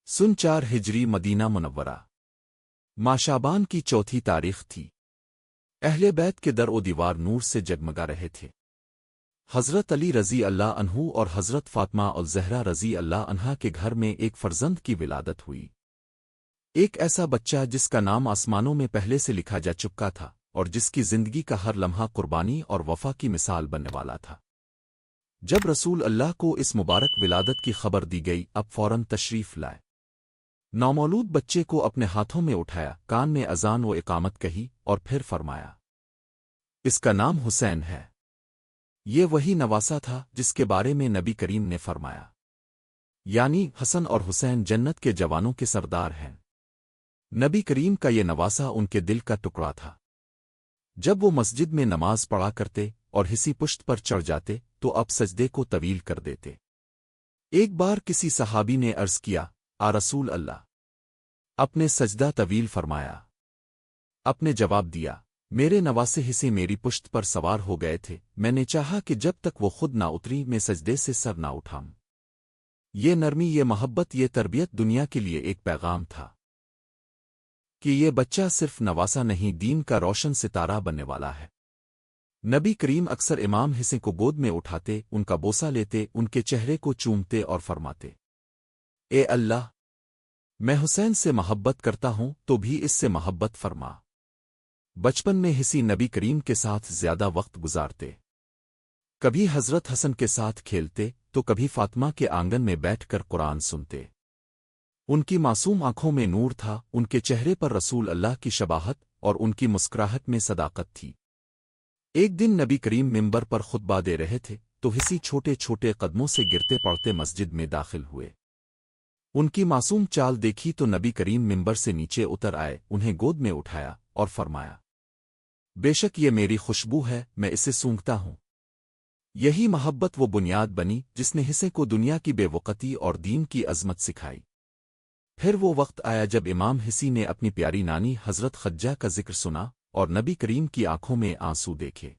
سن 4 ہجری مدینہ منورہ ماہ شعبان کی 4 تاریخ تھی۔ اہل بیت کے در و دیوار نور سے جگمگا رہے تھے۔ حضرت علی رضی اللہ عنہ اور حضرت فاطمہ الزہرا رضی اللہ عنہا کے گھر میں ایک فرزند کی ولادت ہوئی، ایک ایسا بچہ جس کا نام آسمانوں میں پہلے سے لکھا جا چکا تھا اور جس کی زندگی کا ہر لمحہ قربانی اور وفا کی مثال بننے والا تھا۔ جب رسول اللہ کو اس مبارک ولادت کی خبر دی گئی، اب فوراً تشریف لائے۔ نومولود بچے کو اپنے ہاتھوں میں اٹھایا، کان میں اذان و اقامت کہی اور پھر فرمایا، اس کا نام حسین ہے۔ یہ وہی نواسا تھا جس کے بارے میں نبی کریم نے فرمایا، یعنی حسن اور حسین جنت کے جوانوں کے سردار ہیں۔ نبی کریم کا یہ نواسا ان کے دل کا ٹکڑا تھا۔ جب وہ مسجد میں نماز پڑھا کرتے اور ہسی پشت پر چڑھ جاتے تو اب سجدے کو طویل کر دیتے۔ ایک بار کسی صحابی نے عرض کیا، رسول اللہ، اپنے سجدہ طویل فرمایا۔ اپنے جواب دیا، میرے نواسے حصے میری پشت پر سوار ہو گئے تھے، میں نے چاہا کہ جب تک وہ خود نہ اتری میں سجدے سے سر نہ اٹھاؤں۔ یہ نرمی، یہ محبت، یہ تربیت دنیا کے لیے ایک پیغام تھا کہ یہ بچہ صرف نواسا نہیں، دین کا روشن ستارہ بننے والا ہے۔ نبی کریم اکثر امام حسین کو گود میں اٹھاتے، ان کا بوسہ لیتے، ان کے چہرے کو چومتے اور فرماتے، اے اللہ، میں حسین سے محبت کرتا ہوں تو بھی اس سے محبت فرما۔ بچپن میں حسی نبی کریم کے ساتھ زیادہ وقت گزارتے، کبھی حضرت حسن کے ساتھ کھیلتے تو کبھی فاطمہ کے آنگن میں بیٹھ کر قرآن سنتے۔ ان کی معصوم آنکھوں میں نور تھا، ان کے چہرے پر رسول اللہ کی شباہت اور ان کی مسکراہٹ میں صداقت تھی۔ ایک دن نبی کریم منبر پر خطبہ دے رہے تھے تو حسی چھوٹے چھوٹے قدموں سے گرتے پڑتے مسجد میں داخل ہوئے۔ ان کی معصوم چال دیکھی تو نبی کریم منبر سے نیچے اتر آئے، انہیں گود میں اٹھایا اور فرمایا، بے شک یہ میری خوشبو ہے، میں اسے سونگھتا ہوں۔ یہی محبت وہ بنیاد بنی جس نے حسے کو دنیا کی بے وقتی اور دین کی عظمت سکھائی۔ پھر وہ وقت آیا جب امام حسی نے اپنی پیاری نانی حضرت خدیجہ کا ذکر سنا اور نبی کریم کی آنکھوں میں آنسو دیکھے۔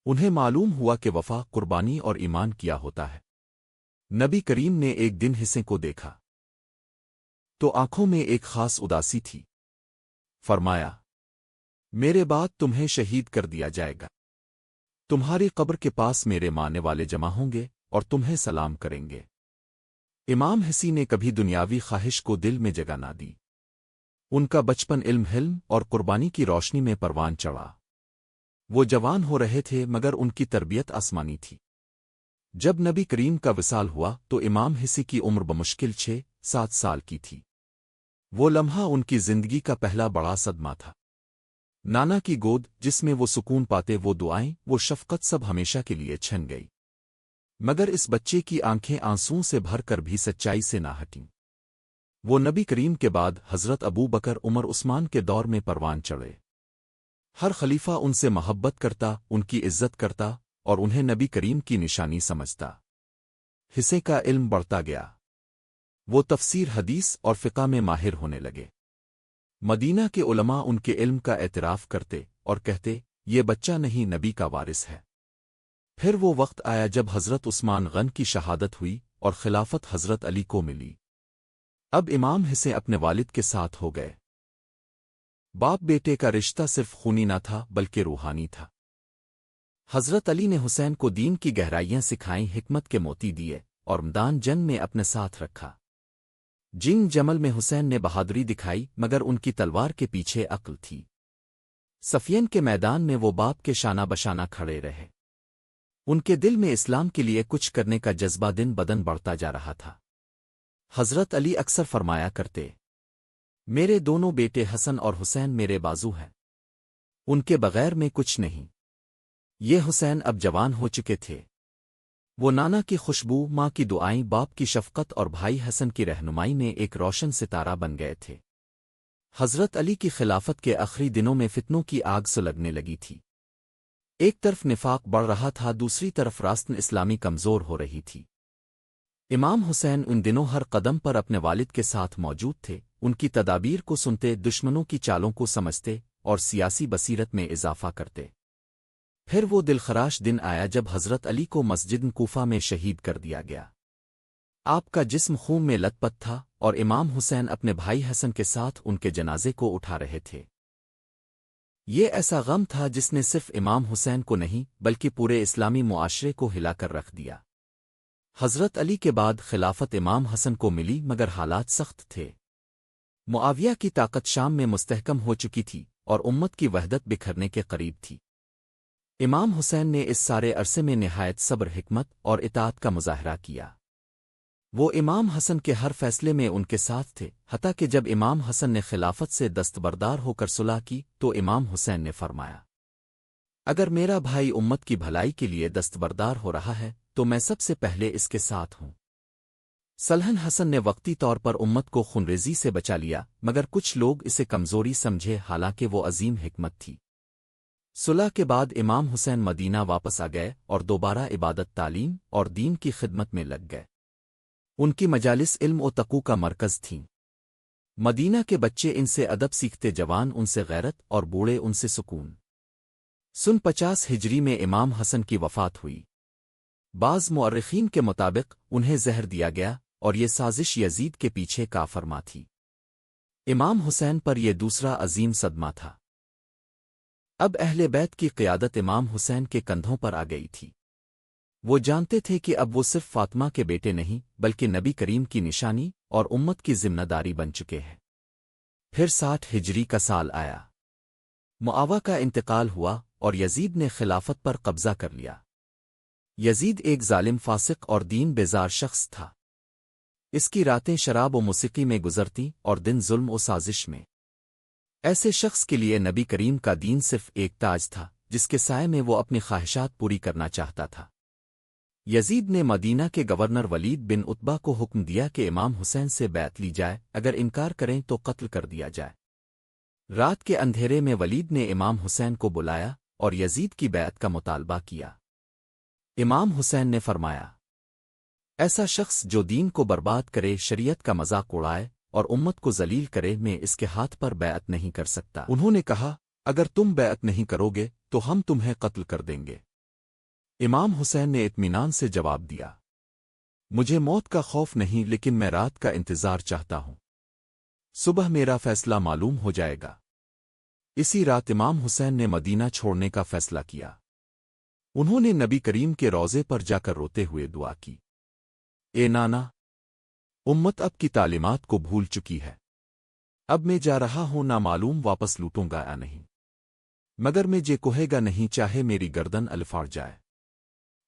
انہیں معلوم ہوا کہ وفا، قربانی اور ایمان کیا ہوتا ہے۔ نبی کریم نے ایک دن حسے کو دیکھا تو آنکھوں میں ایک خاص اداسی تھی۔ فرمایا، میرے بعد تمہیں شہید کر دیا جائے گا، تمہاری قبر کے پاس میرے ماننے والے جمع ہوں گے اور تمہیں سلام کریں گے۔ امام حسی نے کبھی دنیاوی خواہش کو دل میں جگہ نہ دی۔ ان کا بچپن علم، حلم اور قربانی کی روشنی میں پروان چڑھا۔ وہ جوان ہو رہے تھے مگر ان کی تربیت آسمانی تھی۔ جب نبی کریم کا وصال ہوا تو امام حسی کی عمر بمشکل 6-7 سال کی تھی۔ وہ لمحہ ان کی زندگی کا پہلا بڑا صدمہ تھا۔ نانا کی گود جس میں وہ سکون پاتے، وہ دعائیں، وہ شفقت، سب ہمیشہ کے لیے چھن گئی۔ مگر اس بچے کی آنکھیں آنسوں سے بھر کر بھی سچائی سے نہ ہٹیں۔ وہ نبی کریم کے بعد حضرت ابو بکر، عمر، عثمان کے دور میں پروان چڑھے۔ ہر خلیفہ ان سے محبت کرتا، ان کی عزت کرتا اور انہیں نبی کریم کی نشانی سمجھتا۔ حسے کا علم بڑھتا گیا، وہ تفسیر، حدیث اور فقہ میں ماہر ہونے لگے۔ مدینہ کے علماء ان کے علم کا اعتراف کرتے اور کہتے، یہ بچہ نہیں، نبی کا وارث ہے۔ پھر وہ وقت آیا جب حضرت عثمان غن کی شہادت ہوئی اور خلافت حضرت علی کو ملی۔ اب امام حسین اپنے والد کے ساتھ ہو گئے۔ باپ بیٹے کا رشتہ صرف خونی نہ تھا بلکہ روحانی تھا۔ حضرت علی نے حسین کو دین کی گہرائیاں سکھائیں، حکمت کے موتی دیے اور میدان جنگ میں اپنے ساتھ رکھا۔ جنگ جمل میں حسین نے بہادری دکھائی مگر ان کی تلوار کے پیچھے عقل تھی۔ صفین کے میدان میں وہ باپ کے شانہ بشانہ کھڑے رہے۔ ان کے دل میں اسلام کے لیے کچھ کرنے کا جذبہ دن بدن بڑھتا جا رہا تھا۔ حضرت علی اکثر فرمایا کرتے، میرے دونوں بیٹے حسن اور حسین میرے بازو ہیں، ان کے بغیر میں کچھ نہیں۔ یہ حسین اب جوان ہو چکے تھے۔ وہ نانا کی خوشبو، ماں کی دعائیں، باپ کی شفقت اور بھائی حسن کی رہنمائی میں ایک روشن ستارہ بن گئے تھے۔ حضرت علی کی خلافت کے آخری دنوں میں فتنوں کی آگ سلگنے لگی تھی۔ ایک طرف نفاق بڑھ رہا تھا، دوسری طرف راستن اسلامی کمزور ہو رہی تھی۔ امام حسین ان دنوں ہر قدم پر اپنے والد کے ساتھ موجود تھے، ان کی تدابیر کو سنتے، دشمنوں کی چالوں کو سمجھتے اور سیاسی بصیرت میں اضافہ کرتے۔ پھر وہ دلخراش دن آیا جب حضرت علی کو مسجد کوفہ میں شہید کر دیا گیا۔ آپ کا جسم خون میں لت پت تھا اور امام حسین اپنے بھائی حسن کے ساتھ ان کے جنازے کو اٹھا رہے تھے۔ یہ ایسا غم تھا جس نے صرف امام حسین کو نہیں بلکہ پورے اسلامی معاشرے کو ہلا کر رکھ دیا۔ حضرت علی کے بعد خلافت امام حسن کو ملی مگر حالات سخت تھے۔ معاویہ کی طاقت شام میں مستحکم ہو چکی تھی اور امت کی وحدت بکھرنے کے قریب تھی۔ امام حسین نے اس سارے عرصے میں نہایت صبر، حکمت اور اطاعت کا مظاہرہ کیا۔ وہ امام حسن کے ہر فیصلے میں ان کے ساتھ تھے، حتیٰ کہ جب امام حسن نے خلافت سے دستبردار ہو کر صلح کی تو امام حسین نے فرمایا، اگر میرا بھائی امت کی بھلائی کے لیے دستبردار ہو رہا ہے تو میں سب سے پہلے اس کے ساتھ ہوں۔ سلطان حسن نے وقتی طور پر امت کو خونریزی سے بچا لیا، مگر کچھ لوگ اسے کمزوری سمجھے، حالانکہ وہ عظیم حکمت تھی۔ صلح کے بعد امام حسین مدینہ واپس آ گئے اور دوبارہ عبادت، تعلیم اور دین کی خدمت میں لگ گئے۔ ان کی مجالس علم و تقوی کا مرکز تھیں۔ مدینہ کے بچے ان سے ادب سیکھتے، جوان ان سے غیرت اور بوڑھے ان سے سکون۔ 50 ہجری میں امام حسن کی وفات ہوئی۔ بعض مورخین کے مطابق انہیں زہر دیا گیا اور یہ سازش یزید کے پیچھے کا فرما تھی۔ امام حسین پر یہ دوسرا عظیم صدمہ تھا۔ اب اہل بیت کی قیادت امام حسین کے کندھوں پر آ گئی تھی۔ وہ جانتے تھے کہ اب وہ صرف فاطمہ کے بیٹے نہیں بلکہ نبی کریم کی نشانی اور امت کی ذمہ داری بن چکے ہیں۔ پھر 60 ہجری کا سال آیا۔ معاویہ کا انتقال ہوا اور یزید نے خلافت پر قبضہ کر لیا۔ یزید ایک ظالم، فاسق اور دین بیزار شخص تھا۔ اس کی راتیں شراب و موسیقی میں گزرتی اور دن ظلم و سازش میں۔ ایسے شخص کے لیے نبی کریم کا دین صرف ایک تاج تھا جس کے سائے میں وہ اپنی خواہشات پوری کرنا چاہتا تھا۔ یزید نے مدینہ کے گورنر ولید بن عتبہ کو حکم دیا کہ امام حسین سے بیعت لی جائے، اگر انکار کریں تو قتل کر دیا جائے۔ رات کے اندھیرے میں ولید نے امام حسین کو بلایا اور یزید کی بیعت کا مطالبہ کیا۔ امام حسین نے فرمایا، ایسا شخص جو دین کو برباد کرے، شریعت کا مذاق اڑائے اور امت کو ذلیل کرے، میں اس کے ہاتھ پر بیعت نہیں کر سکتا۔ انہوں نے کہا، اگر تم بیعت نہیں کرو گے تو ہم تمہیں قتل کر دیں گے۔ امام حسین نے اطمینان سے جواب دیا، مجھے موت کا خوف نہیں، لیکن میں رات کا انتظار چاہتا ہوں۔ صبح میرا فیصلہ معلوم ہو جائے گا۔ اسی رات امام حسین نے مدینہ چھوڑنے کا فیصلہ کیا۔ انہوں نے نبی کریم کے روضے پر جا کر روتے ہوئے دعا کی، اے نانا، امت اب کی تعلیمات کو بھول چکی ہے۔ اب میں جا رہا ہوں، نہ معلوم واپس لوٹوں گا یا نہیں، مگر میں جے کہے گا نہیں، چاہے میری گردن الفاڑ جائے۔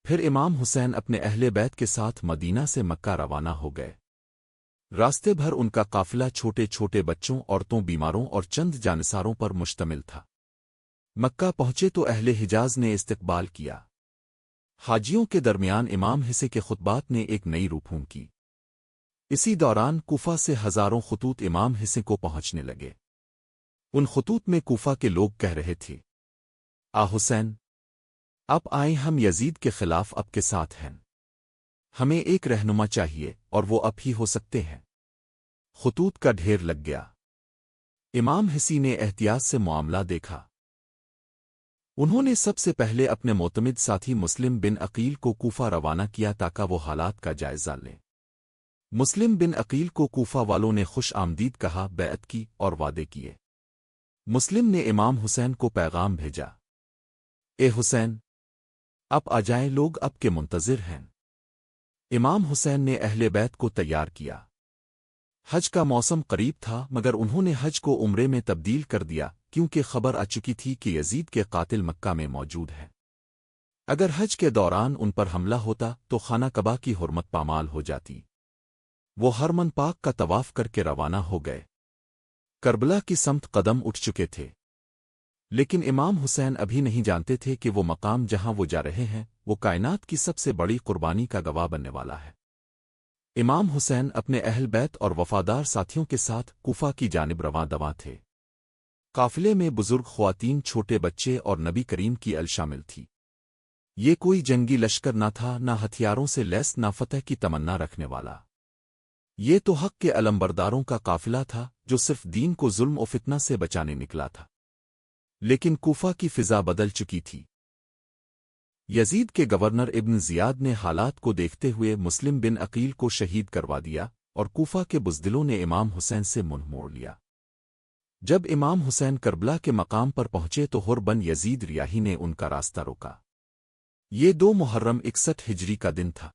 پھر امام حسین اپنے اہل بیت کے ساتھ مدینہ سے مکہ روانہ ہو گئے۔ راستے بھر ان کا قافلہ چھوٹے چھوٹے بچوں، عورتوں، بیماروں اور چند جانساروں پر مشتمل تھا۔ مکہ پہنچے تو اہل حجاز نے استقبال کیا۔ حاجیوں کے درمیان امام حسن کے خطبات نے ایک نئی روح پھونکی کی۔ اسی دوران کوفہ سے ہزاروں خطوط امام حسن کو پہنچنے لگے۔ ان خطوط میں کوفہ کے لوگ کہہ رہے تھے، آ حسین، اب آئیں، ہم یزید کے خلاف اب کے ساتھ ہیں۔ ہمیں ایک رہنما چاہیے اور وہ اب ہی ہو سکتے ہیں۔ خطوط کا ڈھیر لگ گیا۔ امام حسین نے احتیاط سے معاملہ دیکھا۔ انہوں نے سب سے پہلے اپنے معتمد ساتھی مسلم بن عقیل کو کوفہ روانہ کیا تاکہ وہ حالات کا جائزہ لیں۔ مسلم بن عقیل کو کوفہ والوں نے خوش آمدید کہا، بیعت کی اور وعدے کیے۔ مسلم نے امام حسین کو پیغام بھیجا، اے حسین، اب آ جائیں، لوگ اب کے منتظر ہیں۔ امام حسین نے اہل بیت کو تیار کیا۔ حج کا موسم قریب تھا، مگر انہوں نے حج کو عمرے میں تبدیل کر دیا کیونکہ خبر آ چکی تھی کہ یزید کے قاتل مکہ میں موجود ہیں۔ اگر حج کے دوران ان پر حملہ ہوتا تو خانہ کعبہ کی حرمت پامال ہو جاتی۔ وہ حرم پاک کا طواف کر کے روانہ ہو گئے۔ کربلا کی سمت قدم اٹھ چکے تھے، لیکن امام حسین ابھی نہیں جانتے تھے کہ وہ مقام جہاں وہ جا رہے ہیں وہ کائنات کی سب سے بڑی قربانی کا گواہ بننے والا ہے۔ امام حسین اپنے اہل بیت اور وفادار ساتھیوں کے ساتھ کوفہ کی جانب رواں دواں تھے۔ قافلے میں بزرگ، خواتین، چھوٹے بچے اور نبی کریم کی ال شامل تھی۔ یہ کوئی جنگی لشکر نہ تھا، نہ ہتھیاروں سے لیس، نہ فتح کی تمنا رکھنے والا۔ یہ تو حق کے علمبرداروں کا قافلہ تھا جو صرف دین کو ظلم و فتنہ سے بچانے نکلا تھا۔ لیکن کوفہ کی فضا بدل چکی تھی۔ یزید کے گورنر ابن زیاد نے حالات کو دیکھتے ہوئے مسلم بن عقیل کو شہید کروا دیا اور کوفہ کے بزدلوں نے امام حسین سے منہ موڑ لیا۔ جب امام حسین کربلا کے مقام پر پہنچے تو حر بن یزید ریاحی نے ان کا راستہ روکا۔ یہ 2 محرم 61 ہجری کا دن تھا۔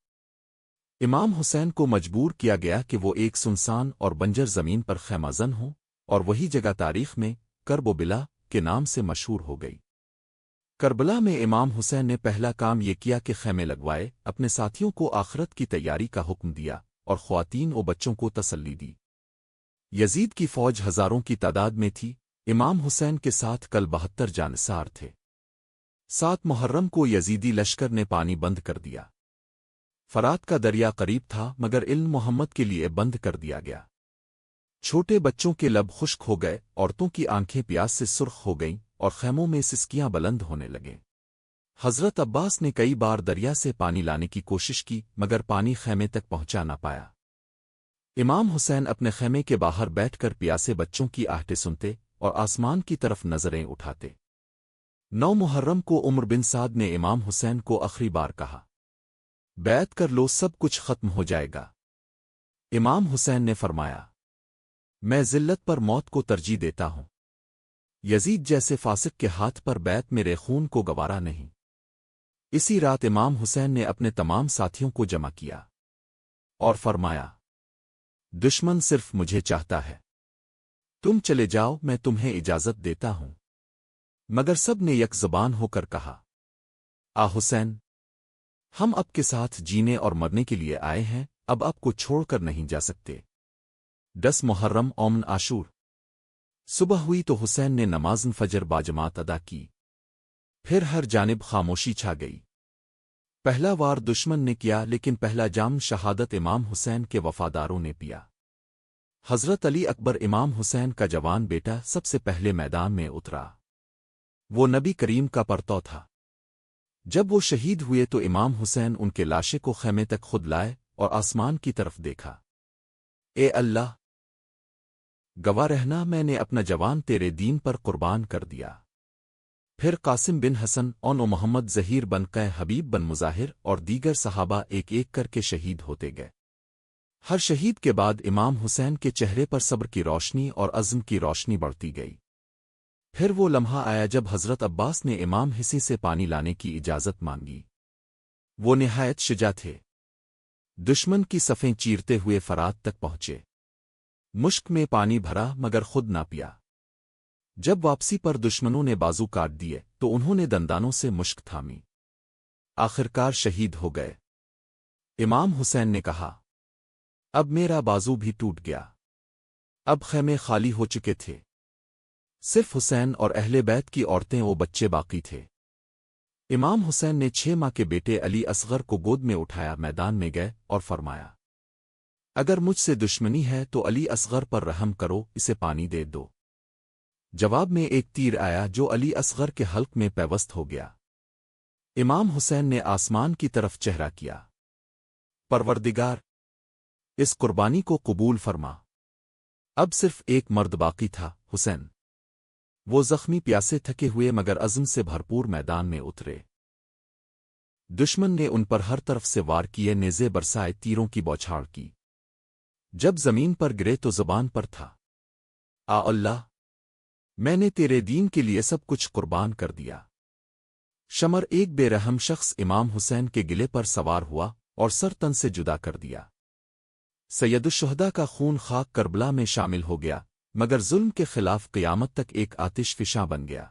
امام حسین کو مجبور کیا گیا کہ وہ ایک سنسان اور بنجر زمین پر خیمہ زن ہوں، اور وہی جگہ تاریخ میں کرب و بلا کے نام سے مشہور ہو گئی۔ کربلا میں امام حسین نے پہلا کام یہ کیا کہ خیمے لگوائے، اپنے ساتھیوں کو آخرت کی تیاری کا حکم دیا اور خواتین و بچوں کو تسلی دی۔ یزید کی فوج ہزاروں کی تعداد میں تھی، امام حسین کے ساتھ کل 72 جانثار تھے۔ 7 محرم کو یزیدی لشکر نے پانی بند کر دیا۔ فرات کا دریا قریب تھا مگر علم محمد کے لیے بند کر دیا گیا۔ چھوٹے بچوں کے لب خشک ہو گئے، عورتوں کی آنکھیں پیاس سے سرخ ہو گئیں اور خیموں میں سسکیاں بلند ہونے لگیں۔ حضرت عباس نے کئی بار دریا سے پانی لانے کی کوشش کی مگر پانی خیمے تک پہنچا نہ پایا۔ امام حسین اپنے خیمے کے باہر بیٹھ کر پیاسے بچوں کی آہٹیں سنتے اور آسمان کی طرف نظریں اٹھاتے۔ 9 محرم کو عمر بن سعد نے امام حسین کو آخری بار کہا، بیعت کر لو، سب کچھ ختم ہو جائے گا۔ امام حسین نے فرمایا، میں ذلت پر موت کو ترجیح دیتا ہوں۔ یزید جیسے فاسق کے ہاتھ پر بیعت میرے خون کو گوارا نہیں۔ اسی رات امام حسین نے اپنے تمام ساتھیوں کو جمع کیا اور فرمایا، دشمن صرف مجھے چاہتا ہے، تم چلے جاؤ، میں تمہیں اجازت دیتا ہوں۔ مگر سب نے یک زبان ہو کر کہا، حسین، ہم اب کے ساتھ جینے اور مرنے کے لیے آئے ہیں، اب آپ کو چھوڑ کر نہیں جا سکتے۔ 10 محرم اومن عاشور صبح ہوئی تو حسین نے نماز فجر باجماعت ادا کی۔ پھر ہر جانب خاموشی چھا گئی۔ پہلا وار دشمن نے کیا لیکن پہلا جام شہادت امام حسین کے وفاداروں نے پیا۔ حضرت علی اکبر امام حسین کا جوان بیٹا سب سے پہلے میدان میں اترا۔ وہ نبی کریم کا پرتو تھا۔ جب وہ شہید ہوئے تو امام حسین ان کے لاشے کو خیمے تک خود لائے اور آسمان کی طرف دیکھا۔ اے اللہ، گواہ رہنا، میں نے اپنا جوان تیرے دین پر قربان کر دیا۔ پھر قاسم بن حسن و محمد ظہیر بن قے، حبیب بن مظاہر اور دیگر صحابہ ایک ایک کر کے شہید ہوتے گئے۔ ہر شہید کے بعد امام حسین کے چہرے پر صبر کی روشنی اور عزم کی روشنی بڑھتی گئی۔ پھر وہ لمحہ آیا جب حضرت عباس نے امام حسین سے پانی لانے کی اجازت مانگی۔ وہ نہایت شجاع تھے۔ دشمن کی صفیں چیرتے ہوئے فرات تک پہنچے۔ مشک میں پانی بھرا مگر خود نہ پیا۔ جب واپسی پر دشمنوں نے بازو کاٹ دیے تو انہوں نے دندانوں سے مشک تھامی۔ آخرکار شہید ہو گئے۔ امام حسین نے کہا، اب میرا بازو بھی ٹوٹ گیا۔ اب خیمے خالی ہو چکے تھے، صرف حسین اور اہل بیت کی عورتیں و بچے باقی تھے۔ امام حسین نے 6 ماہ کے بیٹے علی اصغر کو گود میں اٹھایا، میدان میں گئے اور فرمایا، اگر مجھ سے دشمنی ہے تو علی اصغر پر رحم کرو، اسے پانی دے دو۔ جواب میں ایک تیر آیا جو علی اصغر کے حلق میں پیوست ہو گیا۔ امام حسین نے آسمان کی طرف چہرہ کیا، پروردگار، اس قربانی کو قبول فرما۔ اب صرف ایک مرد باقی تھا، حسین۔ وہ زخمی پیاسے تھکے ہوئے مگر عزم سے بھرپور میدان میں اترے۔ دشمن نے ان پر ہر طرف سے وار کیے، نیزے برسائے، تیروں کی بوچھاڑ کی۔ جب زمین پر گرے تو زبان پر تھا، اللہ، میں نے تیرے دین کے لیے سب کچھ قربان کر دیا۔ شمر، ایک بے رحم شخص، امام حسین کے گلے پر سوار ہوا اور سر تن سے جدا کر دیا۔ سید الشہداء کا خون خاک کربلا میں شامل ہو گیا مگر ظلم کے خلاف قیامت تک ایک آتش فشاں بن گیا۔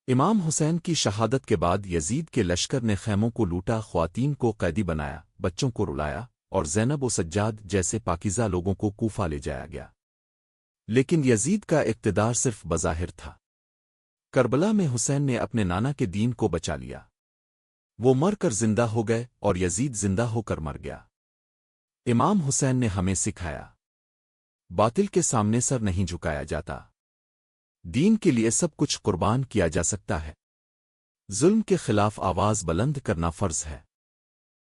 امام حسین کی شہادت کے بعد یزید کے لشکر نے خیموں کو لوٹا، خواتین کو قیدی بنایا، بچوں کو رلایا اور زینب و سجاد جیسے پاکیزہ لوگوں کو کوفہ لے جایا گیا۔ لیکن یزید کا اقتدار صرف بظاہر تھا۔ کربلا میں حسین نے اپنے نانا کے دین کو بچا لیا۔ وہ مر کر زندہ ہو گئے اور یزید زندہ ہو کر مر گیا۔ امام حسین نے ہمیں سکھایا، باطل کے سامنے سر نہیں جھکایا جاتا، دین کے لیے سب کچھ قربان کیا جا سکتا ہے۔ ظلم کے خلاف آواز بلند کرنا فرض ہے،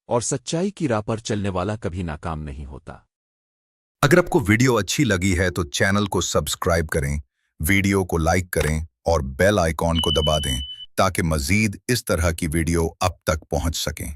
اور سچائی کی راہ پر چلنے والا کبھی ناکام نہیں ہوتا۔ اگر آپ کو ویڈیو اچھی لگی ہے تو چینل کو سبسکرائب کریں، ویڈیو کو لائک کریں اور بیل آئیکن کو دبا دیں تاکہ مزید اس طرح کی ویڈیو آپ تک پہنچ سکیں۔